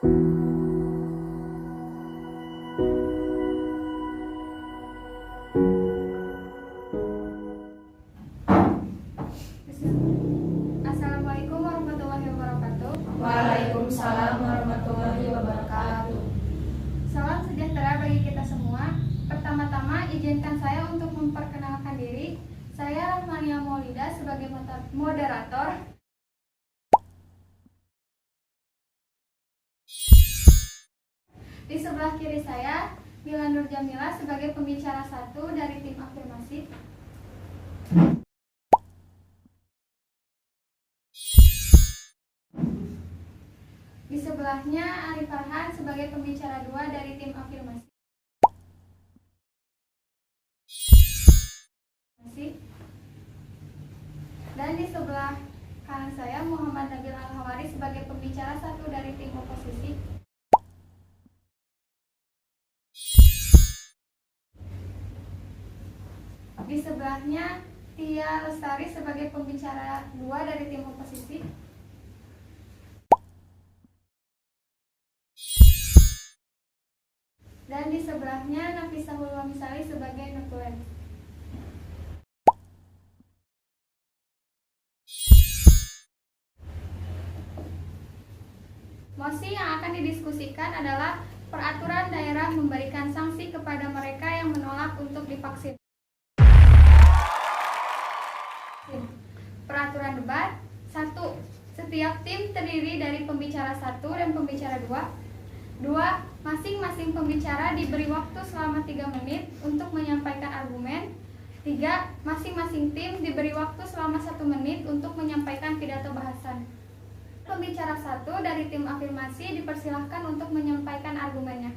Assalamualaikum warahmatullahi wabarakatuh. Waalaikumsalam warahmatullahi wabarakatuh. Salam sejahtera bagi kita semua. Pertama-tama izinkan saya untuk memperkenalkan diri. Saya Rahmania Maulida sebagai moderator. Di sebelah kiri saya Mila Nur Jamila sebagai pembicara satu dari tim afirmasi. Di sebelahnya Ari Farhan sebagai pembicara 2 dari tim afirmasi. Dan di sebelah kanan saya Muhammad Nabil Al-Hawari sebagai pembicara 1 dari tim oposisi. Di sebelahnya Tia Lestari sebagai pembicara 2 dari tim oposisi. Dan di sebelahnya Nafisa Hulwa Misali sebagai notulen. Mosi yang akan didiskusikan adalah peraturan daerah memberikan sanksi kepada mereka yang menolak untuk divaksin. Peraturan debat 1. Setiap tim terdiri dari pembicara 1 dan pembicara 2. 2. Masing-masing pembicara diberi waktu selama 3 menit untuk menyampaikan argumen. 3. Masing-masing tim diberi waktu selama 1 menit untuk menyampaikan pidato bahasan. Pembicara 1 dari tim afirmasi dipersilahkan untuk menyampaikan argumennya.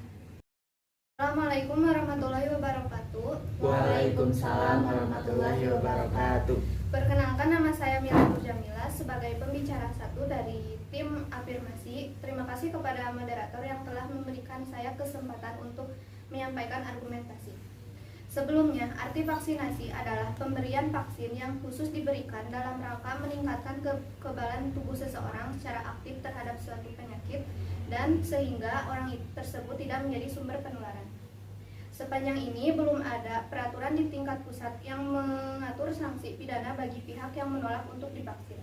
Assalamualaikum warahmatullahi wabarakatuh. Waalaikumsalam warahmatullahi wabarakatuh. Perkenalkan, nama saya Mila Nur Jamila sebagai pembicara 1 dari tim afirmasi. Terima kasih kepada moderator yang telah memberikan saya kesempatan untuk menyampaikan argumentasi. Sebelumnya, arti vaksinasi adalah pemberian vaksin yang khusus diberikan dalam rangka meningkatkan kekebalan tubuh seseorang secara aktif terhadap suatu penyakit dan sehingga orang tersebut tidak menjadi sumber penularan. Sepanjang ini belum ada peraturan di tingkat pusat yang mengatur sanksi pidana bagi pihak yang menolak untuk divaksin.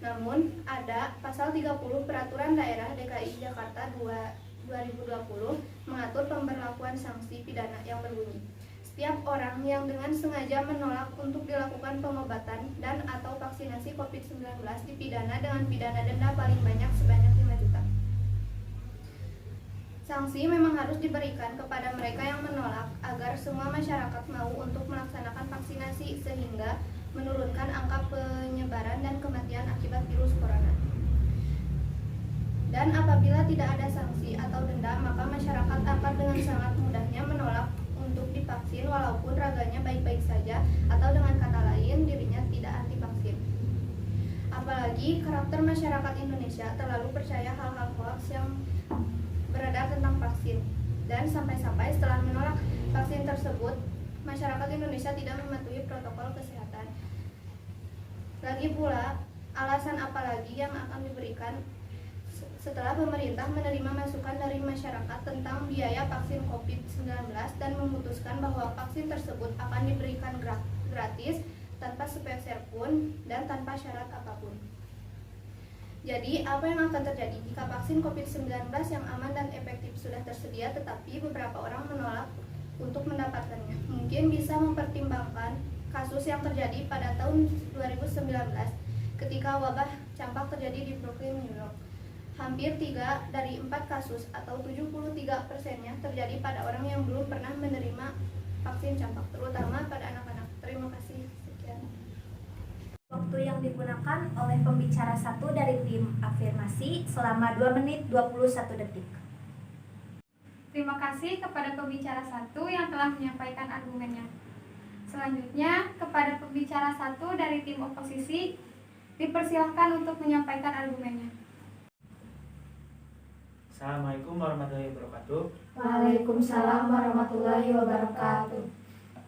Namun, ada pasal 30 Peraturan Daerah DKI Jakarta 2020 mengatur pemberlakuan sanksi pidana yang berbunyi: setiap orang yang dengan sengaja menolak untuk dilakukan pengobatan dan atau vaksinasi COVID-19 dipidana dengan pidana denda paling banyak sebanyak 5 juta. Sanksi memang harus diberikan kepada mereka yang menolak agar semua masyarakat mau untuk melaksanakan vaksinasi sehingga menurunkan angka penyebaran dan kematian akibat virus corona. Dan apabila tidak ada sanksi atau denda, maka masyarakat akan dengan sangat mudahnya menolak untuk divaksin walaupun raganya baik-baik saja atau dengan kata lain dirinya tidak anti vaksin. Apalagi karakter masyarakat Indonesia terlalu percaya hal-hal hoax yang beredar tentang vaksin, dan sampai-sampai setelah menolak vaksin tersebut, masyarakat Indonesia tidak mematuhi protokol kesehatan. Lagi pula, alasan apa lagi yang akan diberikan setelah pemerintah menerima masukan dari masyarakat tentang biaya vaksin COVID-19 dan memutuskan bahwa vaksin tersebut akan diberikan gratis, tanpa sepeser pun, dan tanpa syarat apapun. Jadi, apa yang akan terjadi jika vaksin COVID-19 yang aman dan efektif sudah tersedia tetapi beberapa orang menolak untuk mendapatkannya? Mungkin bisa mempertimbangkan kasus yang terjadi pada tahun 2019 ketika wabah campak terjadi di Brooklyn, New York. Hampir 3 dari 4 kasus atau 73%-nya terjadi pada orang yang belum pernah menerima vaksin campak, terutama pada anak-anak. Terima kasih. Sekian. Waktu yang digunakan oleh pembicara 1 dari tim afirmasi selama 2 menit 21 detik. Terima kasih kepada pembicara 1 yang telah menyampaikan argumennya. Selanjutnya, kepada pembicara 1 dari tim oposisi dipersilahkan untuk menyampaikan argumennya. Assalamualaikum warahmatullahi wabarakatuh. Waalaikumsalam warahmatullahi wabarakatuh.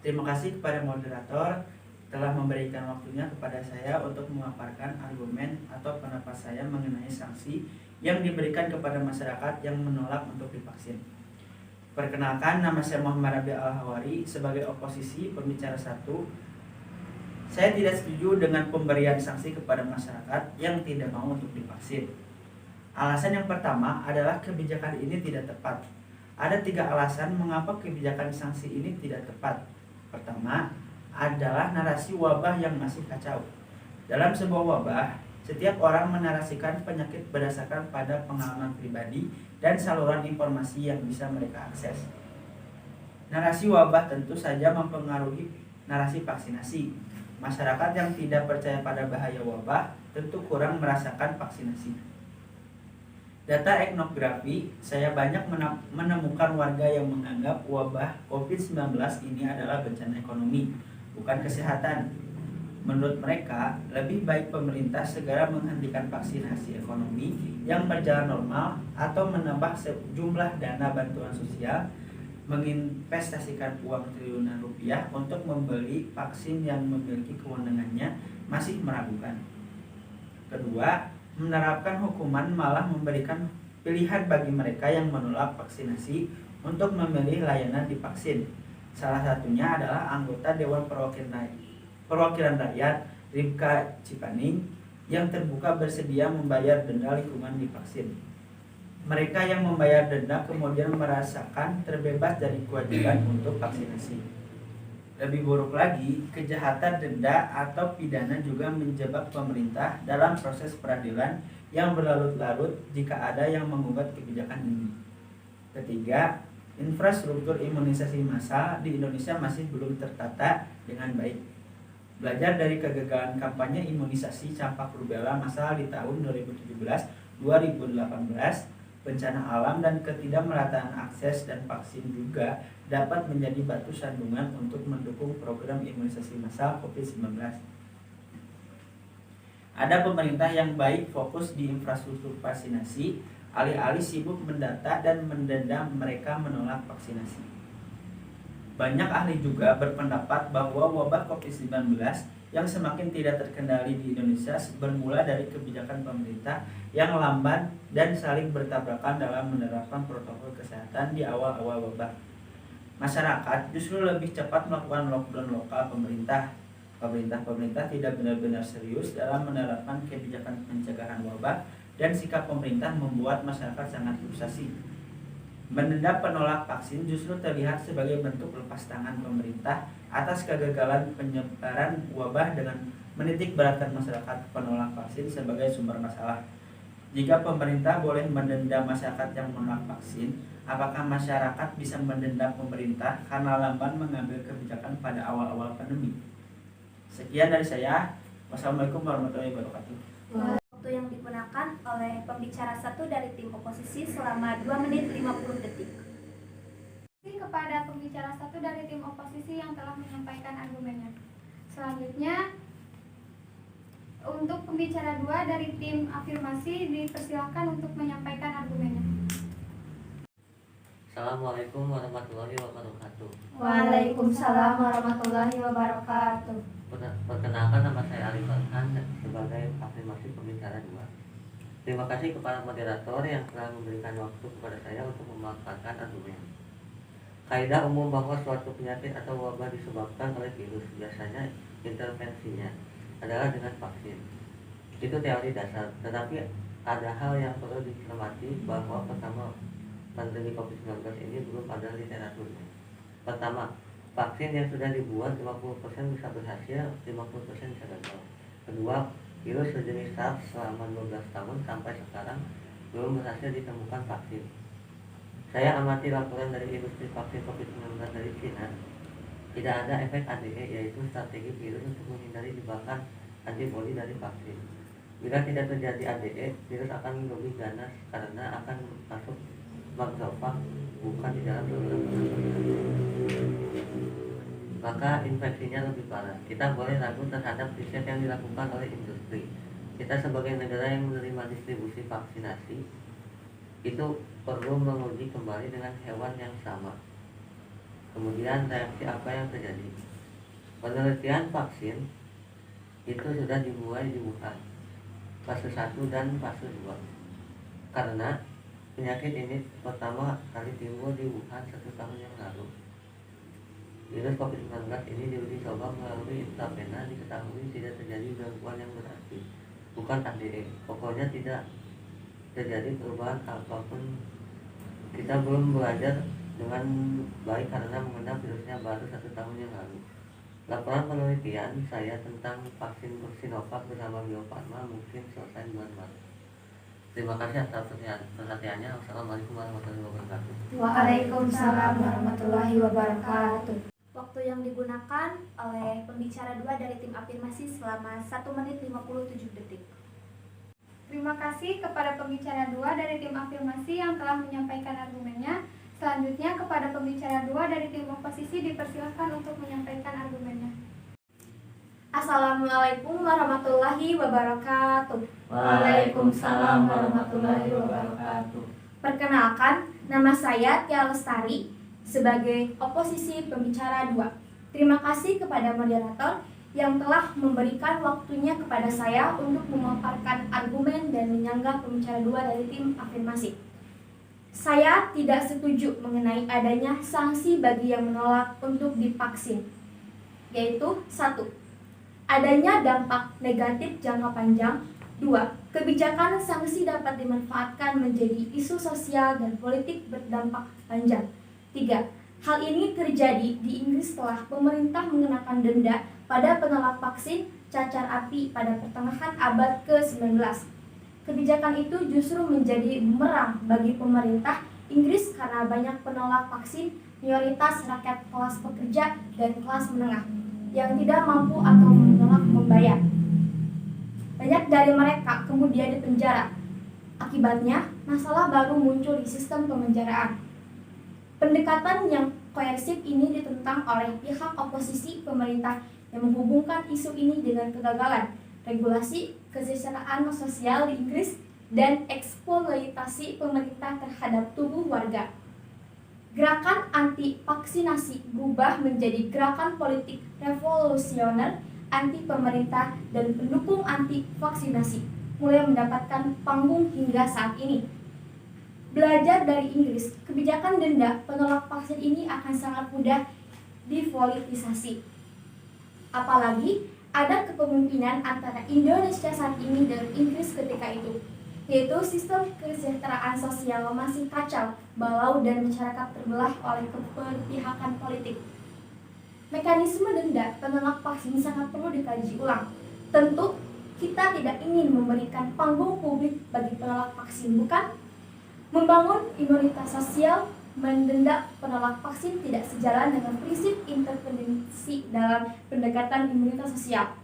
Terima kasih kepada moderator telah memberikan waktunya kepada saya untuk memaparkan argumen atau pendapat saya mengenai sanksi yang diberikan kepada masyarakat yang menolak untuk divaksin. Perkenalkan, nama saya Muhammad Rabi Al-Hawari sebagai oposisi pembicara 1. Saya tidak setuju dengan pemberian sanksi kepada masyarakat yang tidak mau untuk divaksin. Alasan yang pertama adalah kebijakan ini tidak tepat. Ada 3 alasan mengapa kebijakan sanksi ini tidak tepat. Pertama adalah narasi wabah yang masih kacau. Dalam sebuah wabah, setiap orang menarasikan penyakit berdasarkan pada pengalaman pribadi dan saluran informasi yang bisa mereka akses. Narasi wabah tentu saja mempengaruhi narasi vaksinasi. Masyarakat yang tidak percaya pada bahaya wabah tentu kurang merasakan vaksinasi. Data etnografi, saya banyak menemukan warga yang menganggap wabah COVID-19 ini adalah bencana ekonomi, bukan kesehatan. Menurut mereka, lebih baik pemerintah segera menghentikan vaksinasi ekonomi yang berjalan normal atau menambah sejumlah dana bantuan sosial, menginvestasikan uang triliunan rupiah untuk membeli vaksin yang memiliki kewenangannya masih meragukan. Kedua, menerapkan hukuman malah memberikan pilihan bagi mereka yang menolak vaksinasi untuk memilih layanan divaksin. Salah satunya adalah anggota Dewan Perwakilan Rakyat Ripka Cipaning yang terbuka bersedia membayar denda lingkungan divaksin. Mereka yang membayar denda kemudian merasakan terbebas dari kewajiban untuk vaksinasi. Lebih buruk lagi, kejahatan denda atau pidana juga menjebak pemerintah dalam proses peradilan yang berlarut-larut jika ada yang menggugat kebijakan ini. Ketiga, infrastruktur imunisasi massal di Indonesia masih belum tertata dengan baik. Belajar dari kegagalan kampanye imunisasi campak rubella massal di tahun 2017-2018, bencana alam dan ketidakmerataan akses dan vaksin juga dapat menjadi batu sandungan untuk mendukung program imunisasi massal COVID-19. Ada pemerintah yang baik fokus di infrastruktur vaksinasi, alih-alih sibuk mendata dan mendenda mereka menolak vaksinasi. Banyak ahli juga berpendapat bahwa wabah COVID-19 yang semakin tidak terkendali di Indonesia bermula dari kebijakan pemerintah yang lamban dan saling bertabrakan dalam menerapkan protokol kesehatan di awal-awal wabah. Masyarakat justru lebih cepat melakukan lockdown lokal pemerintah. Pemerintah tidak benar-benar serius dalam menerapkan kebijakan pencegahan wabah dan sikap pemerintah membuat masyarakat sangat frustasi. Menendam penolak vaksin justru terlihat sebagai bentuk lepas tangan pemerintah atas kegagalan penyebaran wabah dengan menitik beratkan masyarakat penolak vaksin sebagai sumber masalah. Jika pemerintah boleh mendenda masyarakat yang menolak vaksin, apakah masyarakat bisa mendenda pemerintah karena lamban mengambil kebijakan pada awal-awal pandemi? Sekian dari saya. Wassalamualaikum warahmatullahi wabarakatuh. Waktu yang digunakan oleh pembicara 1 dari tim oposisi selama 2 menit 50 detik. Kepada pembicara 1 dari tim oposisi yang telah menyampaikan argumennya. Selanjutnya, untuk pembicara 2 dari tim afirmasi dipersilakan untuk menyampaikan argumennya. Assalamualaikum warahmatullahi wabarakatuh. Waalaikumsalam warahmatullahi wabarakatuh. Perkenalkan, nama saya Arif Farhan sebagai afirmasi pembicara 2. Terima kasih kepada moderator yang telah memberikan waktu kepada saya untuk memaparkan argumen. Kaidah umum bahwa suatu penyakit atau wabah disebabkan oleh virus, biasanya intervensinya adalah dengan vaksin. Itu teori dasar, tetapi ada hal yang perlu dicermati bahwa pertama, pandemi COVID-19 ini belum ada literaturnya. Pertama, vaksin yang sudah dibuat 50% bisa berhasil, 50% bisa gagal. Kedua, virus sejenis SARS selama 12 tahun sampai sekarang belum berhasil ditemukan vaksin. Saya amati laporan dari industri vaksin COVID-19 dari China. Tidak ada efek ADE, yaitu strategi virus untuk menghindari jebakan antibodi dari vaksin. Bila tidak terjadi ADE, virus akan lebih ganas karena akan masuk makrofag, bukan di dalam saluran pernafasan. Maka infeksinya lebih parah. Kita boleh ragu terhadap riset yang dilakukan oleh industri. Kita sebagai negara yang menerima distribusi vaksinasi itu perlu menguji kembali dengan hewan yang sama. Kemudian reaksi apa yang terjadi? Penelitian vaksin itu sudah dimulai di Wuhan, fase 1 dan fase 2. karena penyakit ini pertama kali timbul di Wuhan 1 tahun yang lalu. Virus COVID-19 ini diuji coba melalui intravena, diketahui tidak terjadi gangguan yang berarti, bukan takdir. Pokoknya tidak terjadi perubahan apapun. Kita belum belajar dengan baik karena mengenal virusnya baru 1 tahun yang lalu. Laporan penelitian saya tentang vaksin Sinovac bersama Bio Farma mungkin selesai bulan Maret. Terima kasih atas perhatiannya. Wassalamualaikum warahmatullahi wabarakatuh. Waalaikumsalam warahmatullahi wabarakatuh. Waktu yang digunakan oleh pembicara 2 dari tim afirmasi selama 1 menit 57 detik. Terima kasih kepada pembicara 2 dari tim afirmasi yang telah menyampaikan argumennya. Selanjutnya kepada pembicara 2 dari tim oposisi dipersilakan untuk menyampaikan argumennya. Assalamualaikum warahmatullahi wabarakatuh. Waalaikumsalam warahmatullahi wabarakatuh. Perkenalkan, nama saya Tia Lestari sebagai oposisi pembicara 2. Terima kasih kepada moderator yang telah memberikan waktunya kepada saya untuk memaparkan argumen dan menyanggah pembicara 2 dari tim afirmasi. Saya tidak setuju mengenai adanya sanksi bagi yang menolak untuk divaksin, yaitu 1. Adanya dampak negatif jangka panjang. 2. Kebijakan sanksi dapat dimanfaatkan menjadi isu sosial dan politik berdampak panjang. 3. Hal ini terjadi di Inggris setelah pemerintah mengenakan denda pada penolak vaksin cacar api pada pertengahan abad ke-19. Kebijakan itu justru menjadi bumerang bagi pemerintah Inggris karena banyak penolak vaksin mayoritas rakyat kelas pekerja dan kelas menengah yang tidak mampu atau menolak membayar. Banyak dari mereka kemudian dipenjara. Akibatnya, masalah baru muncul di sistem pemenjaraan. Pendekatan yang koersif ini ditentang oleh pihak oposisi pemerintah yang menghubungkan isu ini dengan kegagalan regulasi kesejahteraan sosial di Inggris dan eksploitasi pemerintah terhadap tubuh warga. Gerakan anti vaksinasi berubah menjadi gerakan politik revolusioner anti pemerintah dan pendukung anti vaksinasi mulai mendapatkan panggung hingga saat ini. Belajar dari Inggris, kebijakan denda penolak vaksin ini akan sangat mudah dipolitisasi. Apalagi ada kepemimpinan antara Indonesia saat ini dan Inggris ketika itu, yaitu sistem kesejahteraan sosial masih kacau, balau dan masyarakat terbelah oleh keberpihakan politik. Mekanisme denda penolak vaksin sangat perlu dikaji ulang. Tentu kita tidak ingin memberikan panggung publik bagi penolak vaksin, bukan? Membangun imunitas sosial, mendenda penolak vaksin tidak sejalan dengan prinsip intervensi dalam pendekatan imunitas sosial.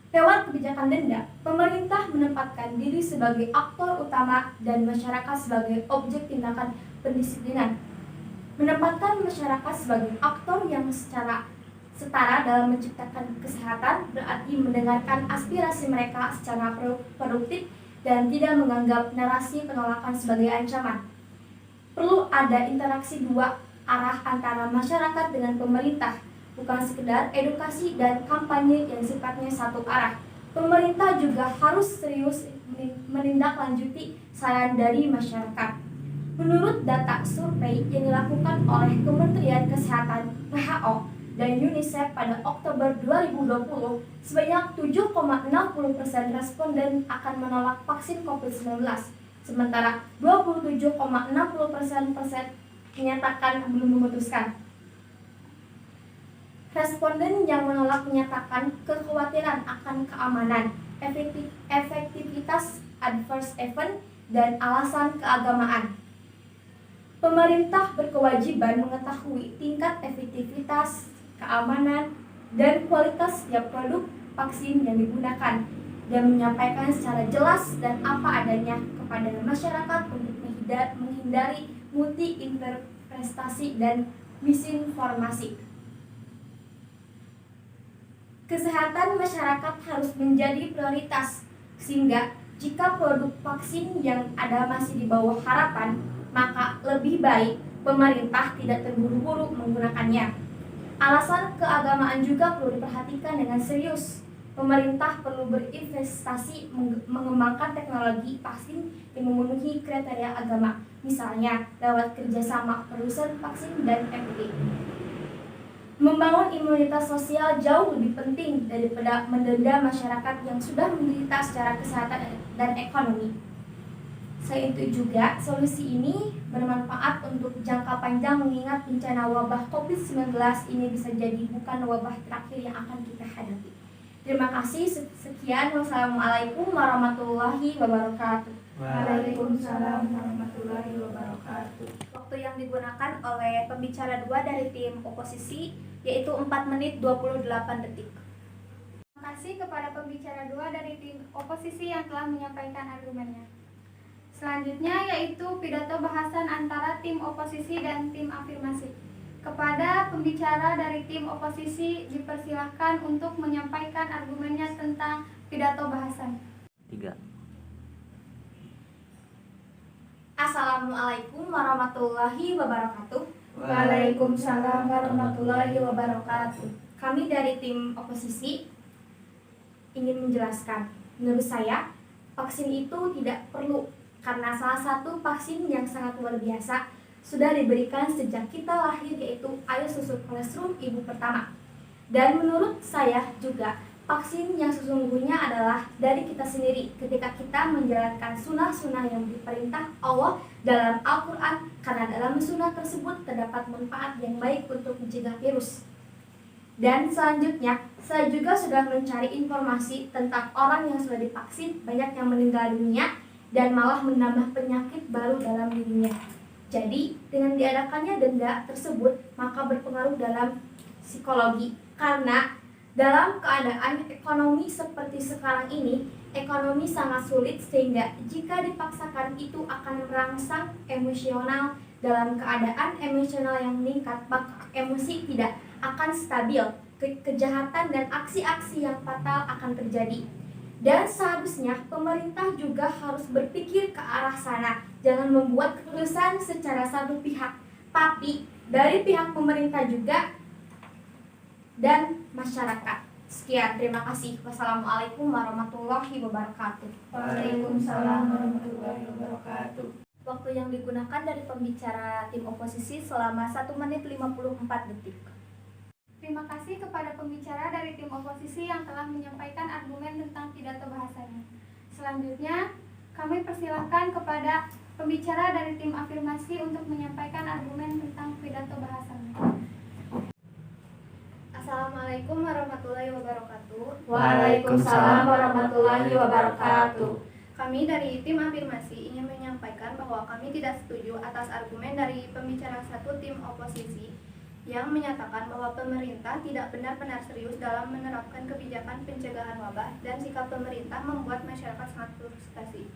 Lewat kebijakan denda, pemerintah menempatkan diri sebagai aktor utama dan masyarakat sebagai objek tindakan pendisiplinan. Menempatkan masyarakat sebagai aktor yang secara setara dalam menciptakan kesehatan berarti mendengarkan aspirasi mereka secara produktif dan tidak menganggap narasi penolakan sebagai ancaman. Perlu ada interaksi dua arah antara masyarakat dengan pemerintah, bukan sekedar edukasi dan kampanye yang sifatnya satu arah. Pemerintah juga harus serius menindaklanjuti saran dari masyarakat. Menurut data survei yang dilakukan oleh Kementerian Kesehatan WHO dan UNICEF pada Oktober 2020, sebanyak 7,60% responden akan menolak vaksin COVID-19. Sementara 27,60% menyatakan belum memutuskan. Responden yang menolak menyatakan kekhawatiran akan keamanan, efektivitas adverse event, dan alasan keagamaan. Pemerintah berkewajiban mengetahui tingkat efektivitas, keamanan, dan kualitas setiap produk vaksin yang digunakan dan menyampaikan secara jelas dan apa adanya kepada masyarakat untuk menghindari multi-interpretasi dan misinformasi. Kesehatan masyarakat harus menjadi prioritas, sehingga jika produk vaksin yang ada masih di bawah harapan, maka lebih baik pemerintah tidak terburu-buru menggunakannya. Alasan keagamaan juga perlu diperhatikan dengan serius. pemerintah perlu berinvestasi mengembangkan teknologi vaksin yang memenuhi kriteria agama, misalnya lewat kerjasama produsen vaksin dan MUI. Membangun imunitas sosial jauh lebih penting daripada mendenda masyarakat yang sudah menderita secara kesehatan dan ekonomi. Selain itu juga, solusi ini bermanfaat untuk jangka panjang mengingat bencana wabah COVID-19 ini bisa jadi bukan wabah terakhir yang akan kita hadapi. Terima kasih, sekian. Wassalamualaikum warahmatullahi wabarakatuh. Waalaikumsalam warahmatullahi wabarakatuh. Waktu yang digunakan oleh pembicara 2 dari tim oposisi yaitu 4 menit 28 detik. Terima kasih kepada pembicara 2 dari tim oposisi yang telah menyampaikan argumennya. Selanjutnya yaitu pidato bahasan antara tim oposisi dan tim afirmasi. Kepada pembicara dari tim oposisi dipersilahkan untuk menyampaikan argumennya tentang pidato bahasan. 3. Assalamualaikum warahmatullahi wabarakatuh. Waalaikumsalam warahmatullahi wabarakatuh. Kami dari tim oposisi ingin menjelaskan, menurut saya vaksin itu tidak perlu karena salah satu vaksin yang sangat luar biasa sudah diberikan sejak kita lahir, yaitu air susu kolostrum ibu pertama. Dan menurut saya juga vaksin yang sesungguhnya adalah dari kita sendiri ketika kita menjalankan sunnah-sunnah yang diperintah Allah dalam Al-Quran, karena dalam sunnah tersebut terdapat manfaat yang baik untuk mencegah virus. Dan selanjutnya, saya juga sudah mencari informasi tentang orang yang sudah divaksin, banyak yang meninggal dunia dan malah menambah penyakit baru dalam dirinya. Jadi, dengan diadakannya denda tersebut, maka berpengaruh dalam psikologi, karena dalam keadaan ekonomi seperti sekarang ini, ekonomi sangat sulit sehingga jika dipaksakan itu akan merangsang emosional. Dalam keadaan emosional yang meningkat, maka emosi tidak akan stabil, kejahatan dan aksi-aksi yang fatal akan terjadi. Dan seharusnya pemerintah juga harus berpikir ke arah sana, jangan membuat keputusan secara satu pihak, tapi dari pihak pemerintah juga dan masyarakat. Sekian, terima kasih. Wassalamualaikum warahmatullahi wabarakatuh. Waalaikumsalam warahmatullahi wabarakatuh. Waktu yang digunakan dari pembicara tim oposisi selama 1 menit 54 detik. Terima kasih kepada pembicara dari tim oposisi yang telah menyampaikan argumen tentang pidato bahasanya. Selanjutnya, kami persilahkan kepada pembicara dari tim afirmasi untuk menyampaikan argumen tentang pidato bahasanya. Assalamualaikum warahmatullahi wabarakatuh. Waalaikumsalam warahmatullahi wabarakatuh. Kami dari tim afirmasi ingin menyampaikan bahwa kami tidak setuju atas argumen dari pembicara 1 tim oposisi yang menyatakan bahwa pemerintah tidak benar-benar serius dalam menerapkan kebijakan pencegahan wabah dan sikap pemerintah membuat masyarakat sangat frustasi.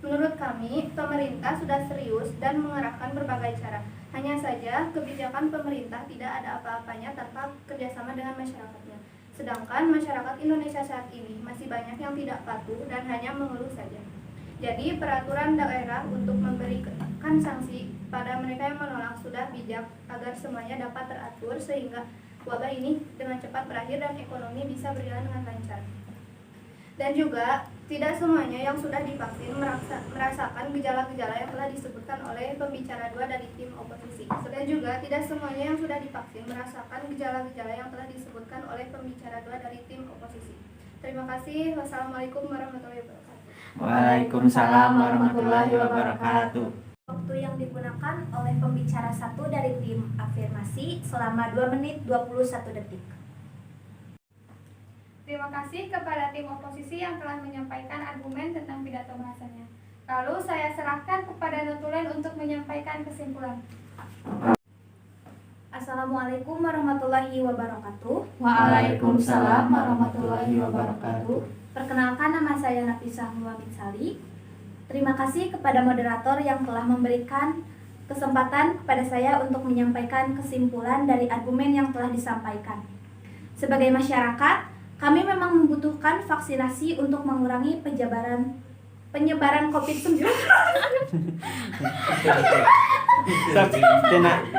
Menurut kami, pemerintah sudah serius dan mengerahkan berbagai cara. Hanya saja, kebijakan pemerintah tidak ada apa-apanya tanpa kerjasama dengan masyarakatnya. Sedangkan masyarakat Indonesia saat ini masih banyak yang tidak patuh dan hanya mengeluh saja. Jadi, peraturan daerah untuk memberikan sanksi pada mereka yang menolak sudah bijak agar semuanya dapat teratur sehingga wabah ini dengan cepat berakhir dan ekonomi bisa berjalan dengan lancar. Dan juga, tidak semuanya yang sudah divaksin merasakan gejala-gejala yang telah disebutkan oleh pembicara 2 dari tim oposisi. Dan juga, tidak semuanya yang sudah divaksin merasakan gejala-gejala yang telah disebutkan oleh pembicara 2 dari tim oposisi. Terima kasih. Wassalamualaikum warahmatullahi wabarakatuh. Waalaikumsalam warahmatullahi wabarakatuh. Waktu yang digunakan oleh pembicara 1 dari tim afirmasi selama 2 menit 21 detik. Terima kasih kepada tim oposisi yang telah menyampaikan argumen tentang pidato bahasanya. Lalu saya serahkan kepada notulen untuk menyampaikan kesimpulan. Assalamualaikum warahmatullahi wabarakatuh. Waalaikumsalam warahmatullahi wabarakatuh. Perkenalkan, nama saya Nafisah Muhammad Sali. Terima kasih kepada moderator yang telah memberikan kesempatan kepada saya untuk menyampaikan kesimpulan dari argumen yang telah disampaikan. Sebagai masyarakat, kami memang membutuhkan vaksinasi untuk mengurangi penyebaran COVID-19.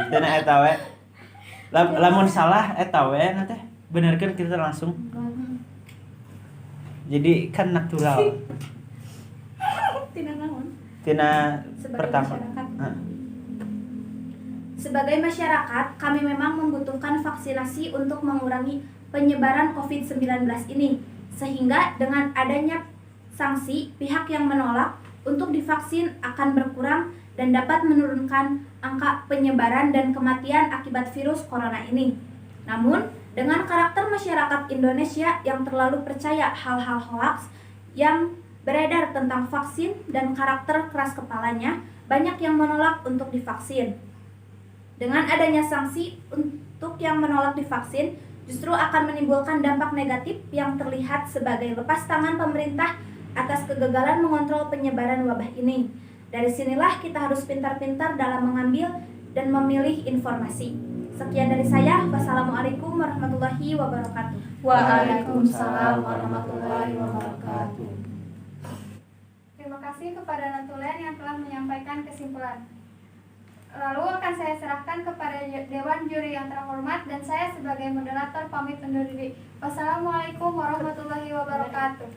Tina eta we. Lamun salah eta we nanti benerkeun kita langsung. Jadi kan natural. Tina naon? Tina Sebagai pertama. masyarakat. Hah. Sebagai masyarakat, kami memang membutuhkan vaksinasi untuk mengurangi penyebaran COVID-19 ini. Sehingga dengan adanya sanksi, pihak yang menolak untuk divaksin akan berkurang dan dapat menurunkan angka penyebaran dan kematian akibat virus corona ini. Namun, dengan karakter masyarakat Indonesia yang terlalu percaya hal-hal hoaks yang beredar tentang vaksin dan karakter keras kepalanya, banyak yang menolak untuk divaksin. Dengan adanya sanksi untuk yang menolak divaksin, justru akan menimbulkan dampak negatif yang terlihat sebagai lepas tangan pemerintah atas kegagalan mengontrol penyebaran wabah ini. Dari sinilah kita harus pintar-pintar dalam mengambil dan memilih informasi. Sekian dari saya. Wassalamualaikum warahmatullahi wabarakatuh. Waalaikumsalam warahmatullahi wabarakatuh. Terima kasih kepada Natulen yang telah menyampaikan kesimpulan. Lalu akan saya serahkan kepada Dewan Juri yang terhormat dan saya sebagai moderator pamit undur diri. Wassalamualaikum warahmatullahi wabarakatuh.